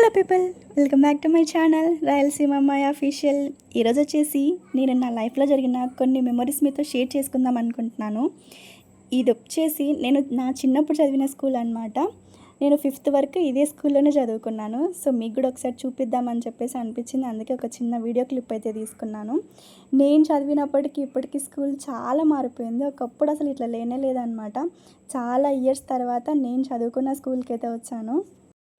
Hello people, welcome back to my channel Rayalaseema అమ్మాయి official. ఈరోజు వచ్చేసి నేను నా లైఫ్లో జరిగిన కొన్ని మెమరీస్ మీతో షేర్ చేసుకుందాం అనుకుంటున్నాను. ఇది వచ్చేసి నేను నా చిన్నప్పుడు చదివిన స్కూల్ అనమాట. నేను 5th వరకు ఇదే స్కూల్లోనే చదువుకున్నాను. సో మీకు కూడా ఒకసారి చూపిద్దామని చెప్పేసి అనిపించింది. అందుకే ఒక చిన్న వీడియో క్లిప్ అయితే తీసుకున్నాను. నేను చదివినప్పటికీ ఇప్పటికీ స్కూల్ చాలా మారిపోయింది. ఒకప్పుడు అసలు ఇట్లా లేనే లేదనమాట. చాలా ఇయర్స్ తర్వాత నేను చదువుకున్న స్కూల్కి అయితే వచ్చాను.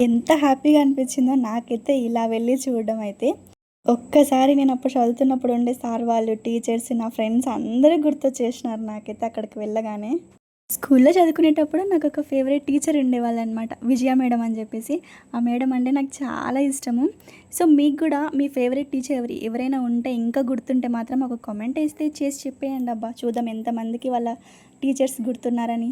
ఎంత హ్యాపీగా అనిపించిందో నాకైతే ఇలా వెళ్ళి చూడడం అయితే. ఒక్కసారి నేను అప్పుడు చదువుతున్నప్పుడు ఉండే సార్ వాళ్ళు, టీచర్స్, నా ఫ్రెండ్స్ అందరూ గుర్తొచ్చేసినారు నాకైతే అక్కడికి వెళ్ళగానే. స్కూల్లో చదువుకునేటప్పుడు నాకు ఒక ఫేవరెట్ టీచర్ ఉండేవాళ్ళు అనమాట, విజయ మేడం అని చెప్పేసి. ఆ మేడం అంటే నాకు చాలా ఇష్టము. సో మీకు కూడా మీ ఫేవరెట్ టీచర్ ఎవరైనా ఉంటే, ఇంకా గుర్తుంటే మాత్రం ఒక కామెంట్ వేస్తే చేసి చెప్పేయండి అబ్బా, చూద్దాం ఎంతమందికి వాళ్ళ టీచర్స్ గుర్తున్నారని.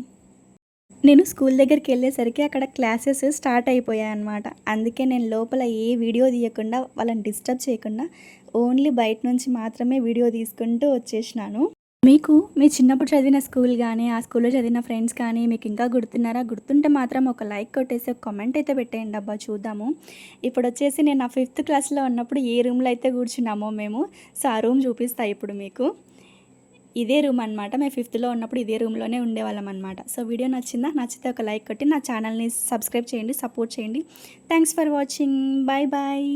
నేను స్కూల్ దగ్గరికి వెళ్ళేసరికి అక్కడ క్లాసెస్ స్టార్ట్ అయిపోయాయి అన్నమాట. అందుకే నేను లోపల ఏ వీడియో తీయకుండా, వాళ్ళని డిస్టర్బ్ చేయకుండా, ఓన్లీ బయట నుంచి మాత్రమే వీడియో తీసుకుంటూ వచ్చేసినాను. మీకు మీ చిన్నప్పుడు చదివిన స్కూల్ కానీ, ఆ స్కూల్లో చదివిన ఫ్రెండ్స్ కానీ మీకు ఇంకా గుర్తున్నారా? గుర్తుంటే మాత్రం ఒక లైక్ కొట్టేసి ఒక కామెంట్ అయితే పెట్టేయండి అబ్బా, చూద్దాము. ఇప్పుడు వచ్చేసి నేను నా 5th క్లాస్లో ఉన్నప్పుడు ఏ రూమ్లో అయితే కూర్చున్నామో మేము, సో ఆ రూమ్ చూపిస్తా ఇప్పుడు మీకు. ఇదే రూమ్ అనమాట. మేము 5th ఉన్నప్పుడు ఇదే రూమ్లోనే ఉండేవాళ్ళం అనమాట. సో వీడియో నచ్చిందా? నచ్చితే ఒక లైక్ కొట్టి నా ఛానల్ని సబ్స్క్రైబ్ చేయండి, సపోర్ట్ చేయండి. Thanks for watching. Bye bye.